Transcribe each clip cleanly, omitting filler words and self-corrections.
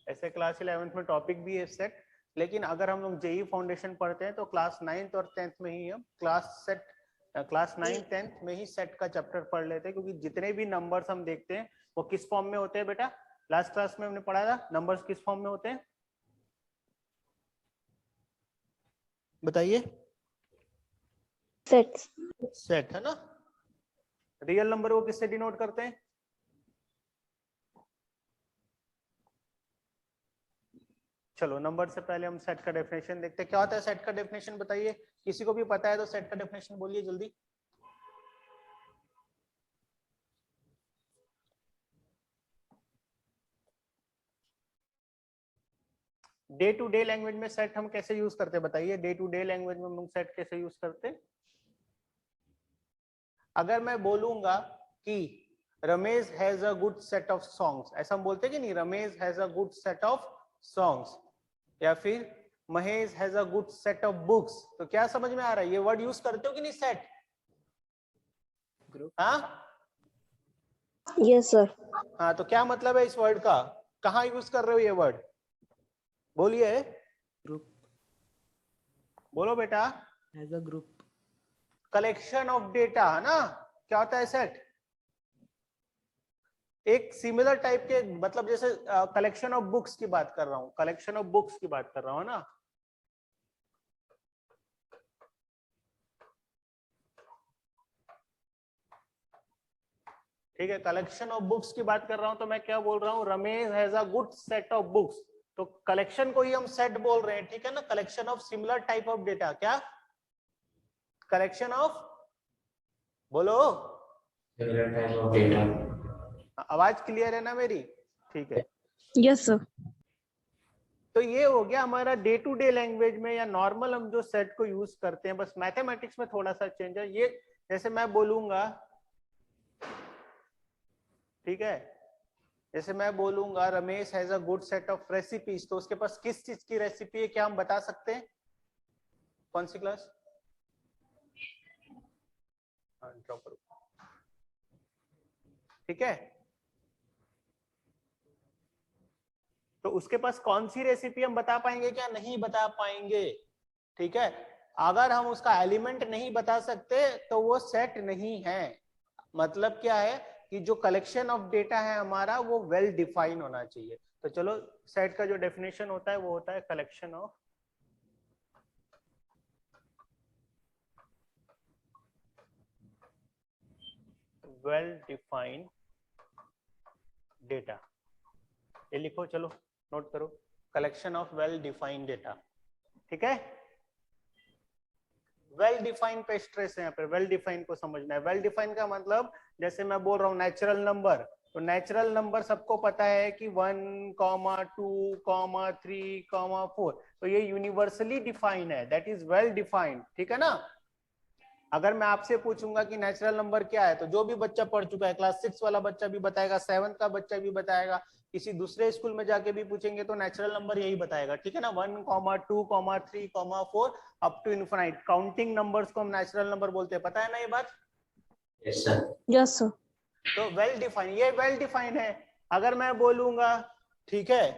ऐसे class 11th में topic भी है सेट, लेकिन अगर हम लोग जेई फाउंडेशन पढ़ते हैं तो क्लास 9th और 10th में ही हम क्लास 9 10th में ही सेट का चैप्टर पढ़ लेते हैं, क्योंकि जितने भी नंबर्स हम देखते हैं वो किस फॉर्म में होते हैं बेटा? लास्ट क्लास में हमने पढ़ा था नंबर्स किस फॉर्म में होते हैं, बताइए? सेट है ना। रियल नंबर को किससे डिनोट करते हैं? चलो नंबर से पहले हम सेट का डेफिनेशन देखते हैं। क्या होता है सेट का डेफिनेशन, बताइए? किसी को भी पता है तो सेट का डेफिनेशन बोलिए जल्दी। डे टू डे लैंग्वेज में सेट हम कैसे यूज करते हैं, बताइए? डे टू डे लैंग्वेज में हम लोग सेट कैसे यूज करते हैं? अगर मैं बोलूंगा कि Ramesh has a good set of songs, ऐसा हम बोलते हैं कि नहीं? Ramesh has a good set of songs, या फिर Mahesh has a good set of books, तो क्या समझ में आ रहा है? ये वर्ड यूज करते हो कि नहीं सेट? हाँ यस सर। हाँ, तो क्या मतलब है इस वर्ड का? कहाँ यूज कर रहे हो ये वर्ड? बोलिए, ग्रुप, बोलो बेटा। As a group. Collection of data है ना। क्या होता है सेट? एक सिमिलर टाइप के, मतलब जैसे कलेक्शन ऑफ बुक्स की बात कर रहा हूं, कलेक्शन ऑफ बुक्स की बात कर रहा हूं ना। ठीक है, कलेक्शन ऑफ बुक्स की बात कर रहा हूं, तो मैं क्या बोल रहा हूं? Ramesh has a good set of books, तो कलेक्शन को ही हम सेट बोल रहे हैं, ठीक है ना? Collection of similar type of data, क्या कलेक्शन ऑफ, बोलो? Similar type of data. आवाज क्लियर है ना मेरी? ठीक है। Yes sir. तो ये हो गया हमारा डे टू डे लैंग्वेज में या नॉर्मल हम जो सेट को यूज करते हैं। बस मैथमेटिक्स में थोड़ा सा चेंज है। ये जैसे मैं बोलूंगा, ठीक है, जैसे मैं बोलूंगा Ramesh has a good set of recipes, तो उसके पास किस चीज की रेसिपी है, क्या हम बता सकते हैं? कौन सी क्लास? ठीक है, तो उसके पास कौन सी रेसिपी हम बता पाएंगे क्या? नहीं बता पाएंगे। ठीक है, अगर हम उसका एलिमेंट नहीं बता सकते तो वो सेट नहीं है। मतलब क्या है कि जो कलेक्शन ऑफ डेटा है हमारा वो वेल डिफाइन होना चाहिए। तो चलो, सेट का जो डेफिनेशन होता है वो होता है collection of well defined data. ये लिखो, चलो नोट करो, collection of well defined data. ठीक है, वेल डिफाइंड पे स्ट्रेस है यहाँ पे, वेल डिफाइंड को समझना है। वेल डिफाइंड का मतलब, जैसे मैं बोल रहा हूँ नेचुरल नंबर, तो नेचुरल नंबर सबको पता है कि 1, 2, 3, 4, तो ये यूनिवर्सली डिफाइंड है, दैट इज वेल डिफाइंड। ठीक है ना? अगर मैं आपसे पूछूंगा कि नेचुरल नंबर क्या है, तो जो भी बच्चा पढ़ चुका है, क्लास 6 वाला बच्चा भी बताएगा, 7th का बच्चा भी बताएगा, किसी दूसरे स्कूल में जाके भी पूछेंगे तो नेचुरल नंबर यही बताएगा। ठीक है ना? 1, 2, 3, 4 up to infinite counting numbers को हम नेचुरल नंबर बोलते हैं। पता है ना ये बात? Yes sir. Yes sir. तो वेल डिफाइन, ये वेल डिफाइन है। अगर मैं बोलूंगा, ठीक है,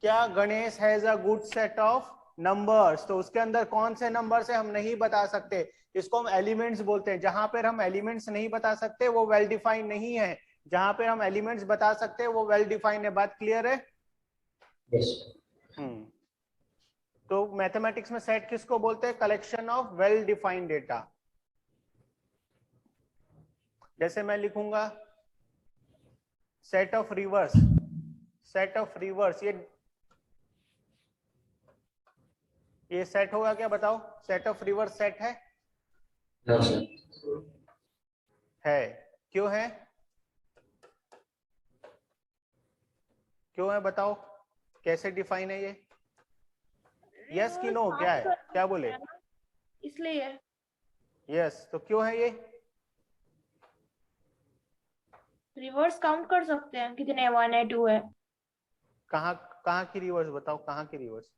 क्या Ganesh has a good set of numbers, तो उसके अंदर कौन से नंबर्स है हम नहीं बता सकते, इसको हम एलिमेंट्स बोलते हैं। जहां पर हम एलिमेंट्स नहीं बता सकते वो वेल डिफाइन नहीं है, जहां पे हम एलिमेंट्स बता सकते हैं वो वेल डिफाइन है। बात क्लियर है? यस। तो मैथमेटिक्स में सेट किसको बोलते हैं? Collection of well defined data. जैसे मैं लिखूंगा set of rivers, set of rivers, ये सेट होगा क्या? बताओ, सेट ऑफ रिवर्स सेट है? No sir. है। क्यों है? क्यों है बताओ, कैसे डिफाइन है ये? यस कि नो? क्या है, क्या बोले? इसलिए यस, तो क्यों है ये? रिवर्स काउंट कर सकते हैं कितने 1 है 2 है। कहाँ कहाँ की रिवर्स बताओ, कहाँ की रिवर्स?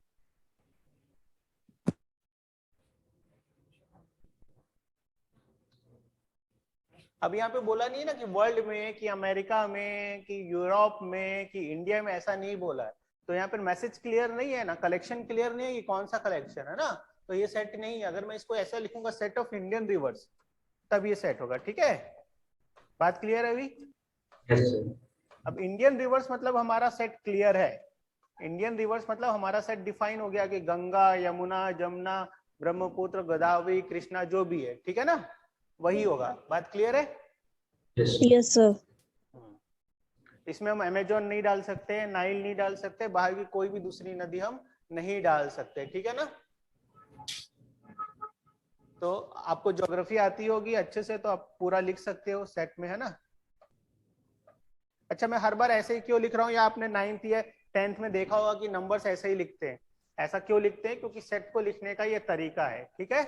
अब यहाँ पे बोला नहीं है ना कि वर्ल्ड में, कि अमेरिका में, कि यूरोप में, कि इंडिया में, ऐसा नहीं बोला है। तो यहाँ पर मैसेज क्लियर नहीं है ना, कलेक्शन क्लियर नहीं है, ये कौन सा कलेक्शन है ना, तो ये सेट नहीं है। अगर मैं इसको ऐसा लिखूंगा सेट ऑफ इंडियन रिवर्स, तब ये सेट होगा। ठीक है, बात क्लियर है अभी? Yes, sir. अब इंडियन रिवर्स मतलब हमारा सेट क्लियर है। इंडियन रिवर्स मतलब हमारा सेट डिफाइन हो गया कि गंगा, यमुना, जमुना, ब्रह्मपुत्र, गोदावरी, कृष्णा, जो भी है, ठीक है ना, वही होगा। बात क्लियर है? Yes, sir. Yes, sir. इसमें हम अमेजोन नहीं डाल सकते, नाइल नहीं डाल सकते, बाहर की कोई भी दूसरी नदी हम नहीं डाल सकते, ठीक है ना। तो आपको ज्योग्राफी आती होगी अच्छे से, तो आप पूरा लिख सकते हो सेट में, है ना। अच्छा, मैं हर बार ऐसे ही क्यों लिख रहा हूँ, या आपने 9th या 10th में देखा होगा कि नंबर्स ऐसे ही लिखते हैं। ऐसा क्यों लिखते हैं? क्योंकि सेट को लिखने का ये तरीका है, ठीक है,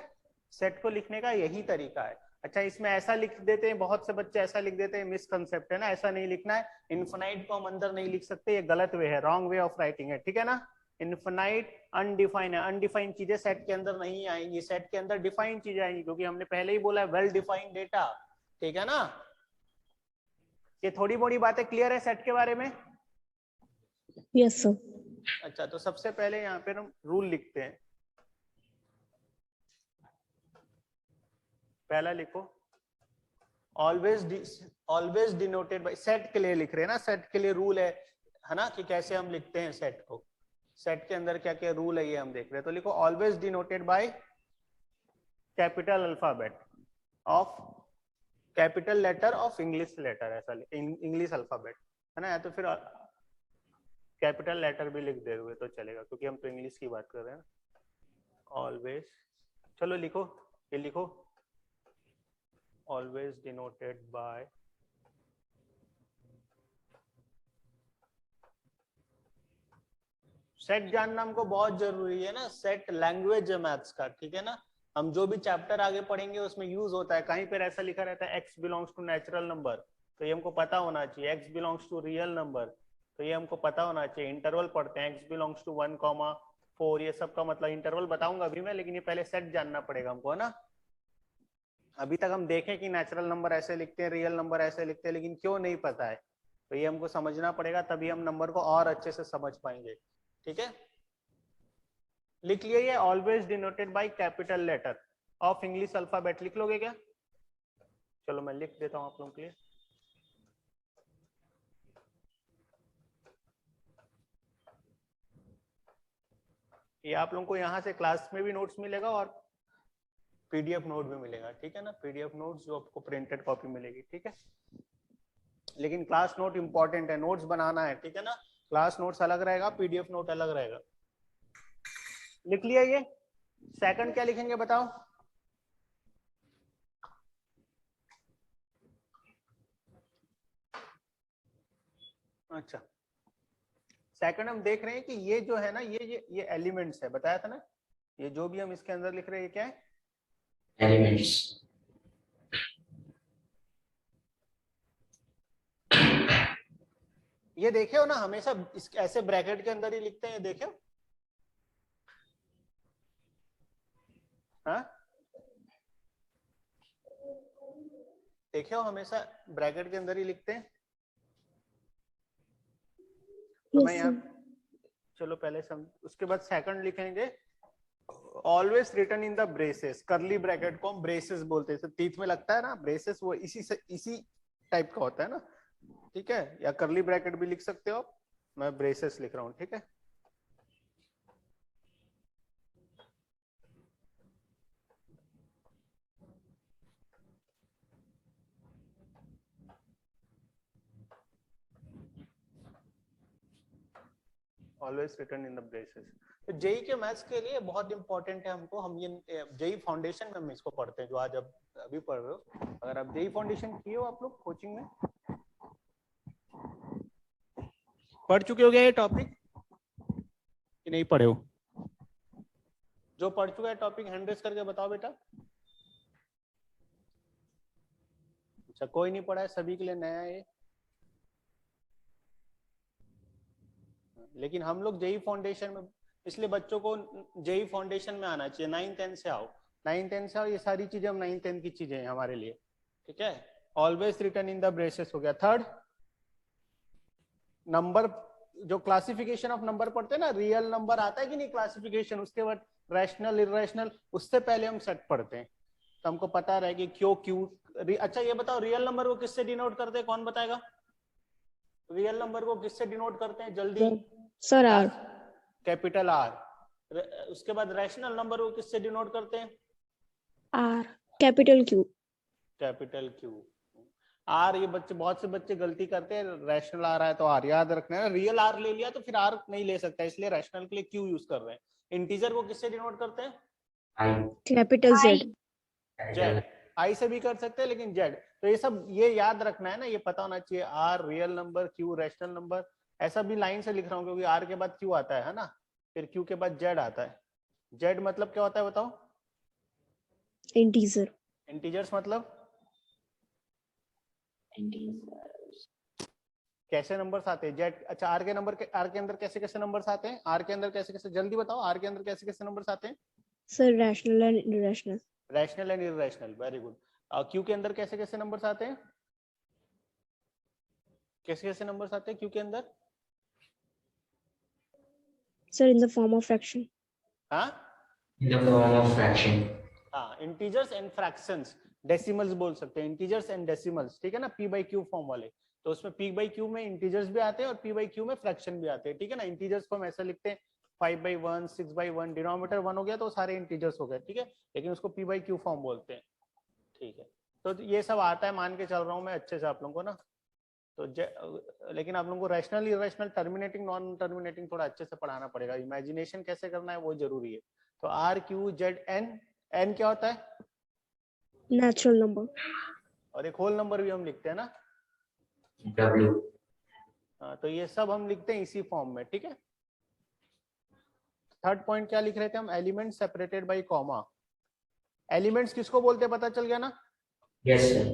सेट को लिखने का यही तरीका है। अच्छा, इसमें ऐसा लिख देते हैं, बहुत से बच्चे ऐसा लिख देते हैं, मिसकंसेप्ट है ना, ऐसा नहीं लिखना है। इनफिनाइट को हम अंदर नहीं लिख सकते, ये गलत वे है, रॉन्ग वे ऑफ राइटिंग है, ठीक है ना। इनफिनाइट अनडिफाइन है, अनडिफाइंड चीजें सेट के अंदर नहीं आएंगी, सेट के अंदर डिफाइंड चीजें आएंगी, क्योंकि हमने पहले ही बोला है वेल डिफाइंड डेटा, ठीक है ना। ये थोड़ी मोड़ी बातें क्लियर है सेट के बारे में? Yes, sir. अच्छा, तो सबसे पहले यहाँ पे हम रूल लिखते हैं। पहला लिखो, ऑलवेज डिनोटेड बाय, सेट के लिए लिख रहे हैं ना, सेट के लिए रूल है ना, कि कैसे हम लिखते हैं सेट को, सेट के अंदर क्या क्या रूल है ये हम देख रहे हैं। तो लिखो always denoted by capital alphabet of, capital letter of English letter, ऐसा इंग्लिश अल्फाबेट, है ना, या तो फिर कैपिटल लेटर भी लिख दे हुए तो चलेगा, क्योंकि हम तो इंग्लिश की बात कर रहे हैं ना। ऑलवेज, चलो लिखो, ये लिखो, ऑलवेज डिनोटेड बाय सेट। जानना हमको बहुत जरूरी है ना, सेट लैंग्वेज है मैथ्स का, ठीक है ना। हम जो भी चैप्टर आगे पढ़ेंगे उसमें यूज होता है, कहीं पर ऐसा लिखा रहता है x belongs to natural number, तो ये हमको पता होना चाहिए। x belongs to real number, तो ये हमको पता होना चाहिए। इंटरवल पढ़ते हैं, x बिलोंग्स टू 1,4, ये सब का मतलब इंटरवल बताऊंगा अभी मैं, लेकिन ये पहले सेट जानना पड़ेगा हमको, है ना। अभी तक हम देखें कि नेचुरल नंबर ऐसे लिखते हैं, रियल नंबर ऐसे लिखते हैं, लेकिन क्यों नहीं पता है, तो ये हमको समझना पड़ेगा, तभी हम नंबर को और अच्छे से समझ पाएंगे, ठीक है। लिख लिए ये always denoted by capital letter of English alphabet, लिख लोगे क्या? चलो मैं लिख देता हूं आप लोगों के लिए। ये आप लोगों को यहाँ से क्लास में भी नोट्स मिलेगा और पीडीएफ नोट भी मिलेगा, ठीक है ना, पीडीएफ नोट्स जो आपको प्रिंटेड कॉपी मिलेगी, ठीक है। लेकिन क्लास नोट इंपॉर्टेंट है, नोट्स बनाना है, ठीक है ना। क्लास नोट्स अलग रहेगा, पीडीएफ नोट अलग रहेगा। लिख लिया ये? सेकंड क्या लिखेंगे बताओ? अच्छा, सेकंड हम देख रहे हैं कि ये जो है ना, ये एलिमेंट्स है, बताया था ना, ये जो भी हम इसके अंदर लिख रहे हैं ये क्या है? Elements. ये देखे हो ना, हमेशा इस ऐसे ब्रैकेट के अंदर ही लिखते हैं, ये देखे हो? हाँ, देखे हो, हमेशा ब्रैकेट के अंदर ही लिखते हैं। तो Yes, मैं यहाँ, चलो पहले उसके बाद सेकंड लिखेंगे, always written in the braces, curly bracket को हम ब्रेसेस बोलते हैं, टीथ में लगता है ना ब्रेसेस, वो इसी टाइप का होता है ना, ठीक है। या करली ब्रैकेट भी लिख सकते हो, मैं ब्रेसेस लिख रहा हूँ, ठीक है। Always written in the braces. तो जेई के मैथ्स के लिए बहुत इंपॉर्टेंट है हमको, हम ये जेई फाउंडेशन में हम इसको पढ़ते हैं, जो आज अब अभी पढ़ रहे हो। अगर आप जेई फाउंडेशन किए हो आप लोग कोचिंग में, पढ़ चुके हो गया ये टॉपिक कि नहीं पढ़े हो? जो पढ़ चुका है टॉपिक हैंड रेज करके बताओ बेटा। अच्छा, कोई नहीं पढ़ा है, सभी के लिए नया है ये। लेकिन हम लोग जेई फाउंडेशन में, इसलिए बच्चों को जेई फाउंडेशन में आना चाहिए। 9th 10th से आओ, 9th 10th से आओ, ये सारी चीजें हम 9th 10th की चीजें हैं हमारे लिए, ठीक है। Always written in the braces हो गया। थर्ड, नंबर जो क्लासिफिकेशन ऑफ नंबर पढ़ते हैं ना, रियल नंबर आता है कि नहीं क्लासिफिकेशन, उसके बाद रैशनल इरेशनल, उससे पहले हम सेट पढ़ते हैं, तो हमको पता रहे कि क्यों क्यू। अच्छा ये बताओ रियल नंबर को किससे डिनोट करते हैं, कौन बताएगा? रियल नंबर को किससे डिनोट करते हैं जल्दी? Sir R. Capital R. उसके बाद रैशनल नंबर को किससे डिनोट करते हैं? R capital Q. Capital Q. R, ये बच्चे बहुत से बच्चे गलती करते हैं, रैशनल आ रहा है तो आर याद रखना है, रियल आर ले लिया तो फिर आर नहीं ले सकता, इसलिए रैशनल के लिए क्यू यूज कर रहे हैं। इंटीजर को किससे डिनोट करते हैं? I, capital Z. जेड। आई से भी कर सकते हैं लेकिन जेड। तो ये सब ये याद रखना है ना, ये पता होना चाहिए, R real number, Q rational number. ऐसा भी लाइन से लिख रहा हूँ क्योंकि आर के बाद क्यू आता है ना, फिर क्यू के बाद जेड आता है। जेड मतलब क्या होता है बताओ? इंटीजर। इंटीजर्स मतलब कैसे नंबर्स आते हैं जेड? अच्छा आर के नंबर के, आर के अंदर कैसे कैसे नंबर्स आते हैं? आर के अंदर कैसे कैसे, जल्दी बताओ, आर के अंदर कैसे कैसे नंबर्स आते हैं? Sir rational and irrational. Rational and irrational, very good. Q के अंदर कैसे कैसे नंबर्स आते हैं? कैसे कैसे नंबर्स आते हैं क्यू के अंदर? Sir in the form of fraction. हाँ in the form of fraction. हाँ, इंटीजर्स एंड फ्रैक्शंस, डेसिमल्स बोल सकते हैं, इंटीजर्स एंड डेसिमल्स, ठीक है ना, पी बाई क्यू फॉर्म वाले। तो उसमें पी बाई क्यू में इंटीजर्स भी आते हैं और पी बाई क्यू में फ्रैक्शन भी आते हैं, ठीक है ना। इंटीजर्स को हम ऐसा लिखते हैं 5/1, 6/1, डिनोमिनेटर 1 हो गया तो सारे इंटीजर्स हो गए, ठीक है, लेकिन उसको पी बाई क्यू फॉर्म बोलते हैं, ठीक है। तो ये सब आता है, मान के चल रहा हूँ मैं अच्छे से आप लोगों को ना। तो लेकिन आप लोगों को rational irrational terminating non terminating थोड़ा अच्छे से पढ़ाना पड़ेगा, इमेजिनेशन कैसे करना है वो जरूरी है। तो R Q Z N, N क्या होता है? Natural number. और एक होल नंबर भी हम लिखते हैं ना। W. हाँ, तो ये सब हम लिखते हैं इसी फॉर्म में, ठीक है। थर्ड पॉइंट क्या लिख रहे थे हम? Element separated by comma. Elements किसको बोलते हैं पता चल गया ना? Yes, sir.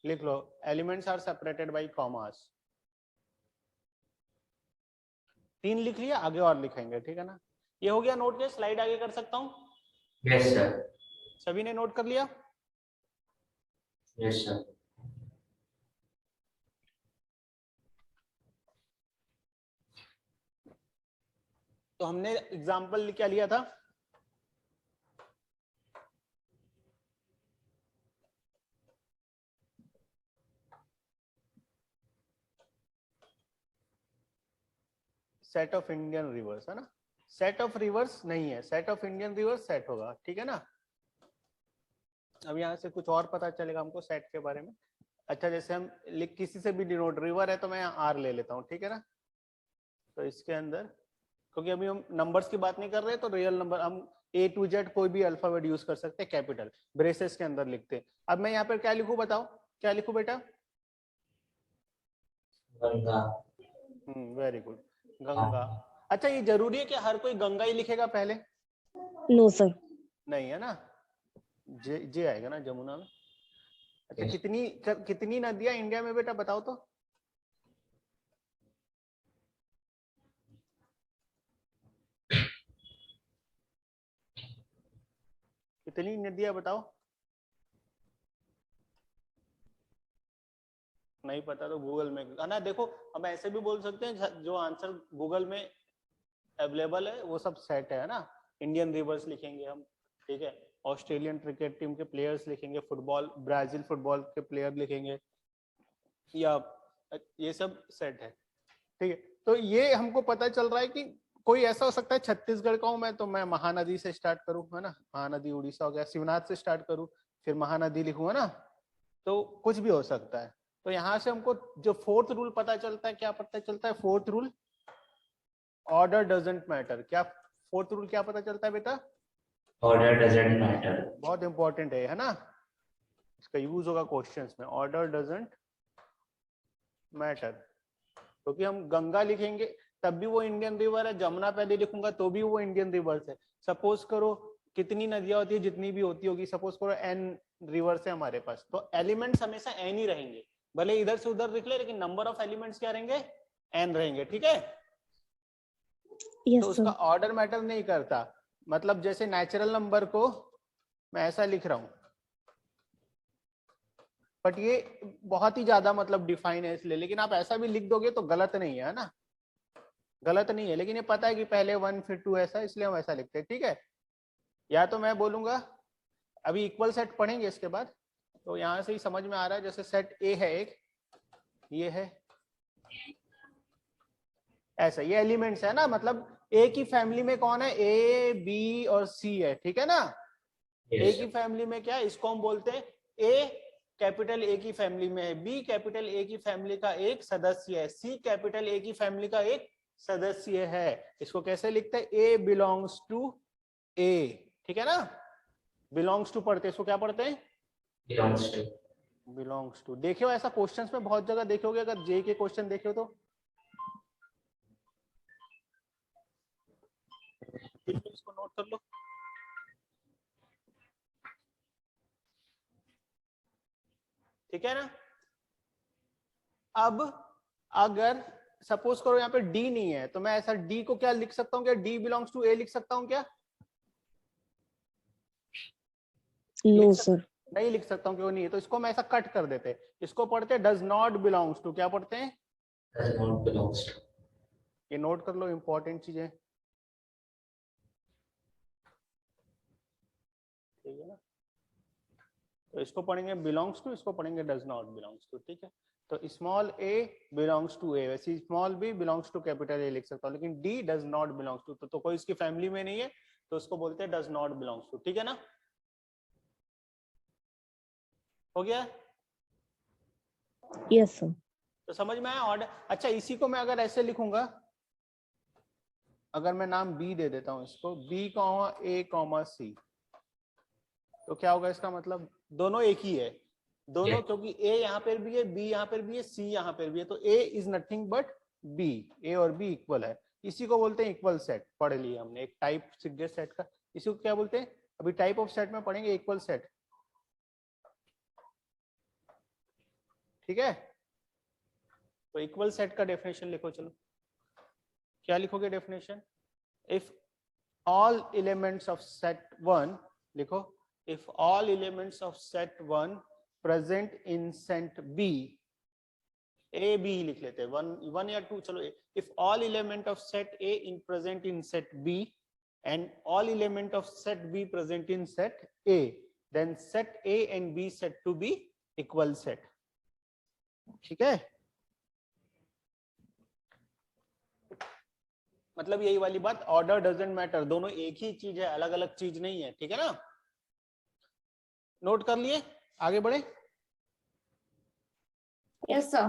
लिख लो, elements are separated by commas. 3 लिख लिया, आगे और लिखेंगे, ठीक है ना। ये हो गया नोट के, स्लाइड आगे कर सकता हूँ? Yes, sir. सभी ने नोट कर लिया? Yes, sir. तो हमने एग्जाम्पल क्या लिया था? सेट ऑफ इंडियन रिवर्स, है ना। सेट ऑफ रिवर्स नहीं है, set of Indian reverse set होगा, ठीक है ना। अब यहाँ से कुछ और पता चलेगा हमको सेट के बारे में। अच्छा जैसे हम किसी से भी डिनोट, रिवर है तो मैं यहाँ आर ले लेता हूँ, ठीक है ना। तो इसके अंदर, क्योंकि अभी हम नंबर्स की बात नहीं कर रहे, तो रियल नंबर हम A to Z कोई भी अल्फाबेट यूज कर सकते हैं, कैपिटल ब्रेसेस के अंदर लिखते हैं। अब मैं यहाँ पर क्या लिखूं बताओ, क्या लिखूं बेटा? गंगा. Very good, Ganga. अच्छा ये जरूरी है कि हर कोई गंगा ही लिखेगा पहले? No sir. नहीं है ना, जे आएगा ना जमुना में। अच्छा Yes. कितनी नदियां इंडिया में बेटा बताओ तो? कितनी नदियां बताओ? नहीं पता तो गूगल में, है ना। देखो हम ऐसे भी बोल सकते हैं, जो आंसर गूगल में अवेलेबल है वो सब सेट है ना। इंडियन रिवर्स लिखेंगे हम, ठीक है, ऑस्ट्रेलियन क्रिकेट टीम के प्लेयर्स लिखेंगे, फुटबॉल ब्राजील फुटबॉल के प्लेयर लिखेंगे, या ये सब सेट है, ठीक है। तो ये हमको पता चल रहा है कि कोई ऐसा हो सकता है छत्तीसगढ़ का हूं मैं, तो मैं महानदी से स्टार्ट करूं, है ना, महानदी उड़ीसा हो गया, शिवनाथ से स्टार्ट करूं, फिर महानदी लिखूंगा ना, तो कुछ भी हो सकता है। तो यहाँ से हमको जो फोर्थ रूल पता चलता है, क्या पता चलता है? Fourth rule, order doesn't matter. क्या फोर्थ रूल क्या पता चलता है बेटा? Order doesn't matter. बहुत इंपॉर्टेंट है ना, इसका यूज होगा क्वेश्चंस में। ऑर्डर डजंट मैटर, क्योंकि हम गंगा लिखेंगे तब भी वो इंडियन रिवर है, जमुना पहले लिखूंगा तो भी वो इंडियन रिवर्स है। सपोज करो कितनी नदियां होती है, जितनी भी होती होगी, सपोज करो n रिवर्स है हमारे पास, तो एलिमेंट्स हमेशा n ही रहेंगे, भले इधर से उधर लिख ले, लेकिन नंबर ऑफ एलिमेंट्स क्या रहेंगे? n रहेंगे, ठीक है। यस तो सर। उसका ऑर्डर मैटर नहीं करता, मतलब जैसे नेचुरल नंबर को मैं ऐसा लिख रहा हूं, बट ये बहुत ही ज्यादा मतलब डिफाइन है इसलिए, लेकिन आप ऐसा भी लिख दोगे तो गलत नहीं है ना, गलत नहीं है, लेकिन ये पता है कि पहले 1 फिर 2 ऐसा, इसलिए हम ऐसा लिखते हैं, ठीक है। या तो मैं बोलूंगा, अभी इक्वल सेट पढ़ेंगे इसके बाद, तो यहां से ही समझ में आ रहा है, जैसे सेट ए है एक, ये है ऐसा, ये एलिमेंट्स है ना, मतलब ए की फैमिली में कौन है, ए बी और सी है, ठीक है ना। Yes, ए sir. की फैमिली में क्या है, इसको हम बोलते हैं ए कैपिटल ए की फैमिली में है, बी कैपिटल ए की फैमिली का एक सदस्य है, सी कैपिटल ए की फैमिली का एक सदस्य है। इसको कैसे लिखते हैं, ए बिलोंग्स टू ए, ठीक है ना। बिलोंग्स टू पढ़ते हैं, इसको क्या पढ़ते हैं, Belongs to. Belongs to. देखियो ऐसा क्वेश्चंस में बहुत जगह देखोगे, अगर जे के क्वेश्चन देखो तो इसको नोट कर लो। ठीक है ना। अब अगर सपोज करो यहाँ पे डी नहीं है, तो मैं ऐसा डी को क्या लिख सकता हूँ, क्या डी बिलोंग्स टू ए लिख सकता हूँ क्या, No, sir. नहीं लिख सकता हूँ, क्यों नहीं है, तो इसको मैं ऐसा कट कर देते, इसको पढ़ते डज नॉट बिलोंग्स टू, क्या पढ़ते हैं, Does not belongs to. ये नोट कर लो, इंपॉर्टेंट चीजें, ठीक है ना। तो इसको पढ़ेंगे बिलोंग्स टू, इसको पढ़ेंगे डज नॉट बिलोंग्स टू, ठीक है। तो small a belongs to A, वैसे small b belongs to capital A लिख सकता हूँ, लेकिन D does not belongs to, तो कोई इसकी फैमिली में नहीं है, तो उसको बोलते हैं डज नॉट बिलोंग्स टू, ठीक है ना। हो गया, Yes, sir. तो समझ में आया ऑर्डर। अच्छा, इसी को मैं अगर ऐसे लिखूंगा, अगर मैं नाम बी दे देता हूं इसको, बी कॉमा ए कॉमा सी, तो क्या होगा, इसका मतलब दोनों एक ही है, दोनों, Yeah. क्योंकि ए यहाँ पर भी है, बी यहाँ पर भी है, सी यहाँ पर भी है, तो ए इज नथिंग बट बी, ए और बी इक्वल है। इसी को बोलते हैं इक्वल सेट, पढ़ लिया हमने, एक टाइप सिग्नेचर सेट का, इसी को क्या बोलते हैं, अभी टाइप ऑफ सेट में पढ़ेंगे, इक्वल सेट, ठीक है। तो इक्वल सेट का डेफिनेशन लिखो, चलो क्या लिखोगे definition, if all elements of set 1, लिखो, if all elements of set 1 present in set B, A B लिख लेते हैं, 1 या 2, चलो, if all element of set A in present in set B and all element of set B present in set A, then set A and B set to be equal set, ठीक है। मतलब यही वाली बात, order doesn't matter, दोनों एक ही चीज है, अलग अलग चीज नहीं है, ठीक है ना। नोट कर लिए, आगे बढ़े। Yes, sir.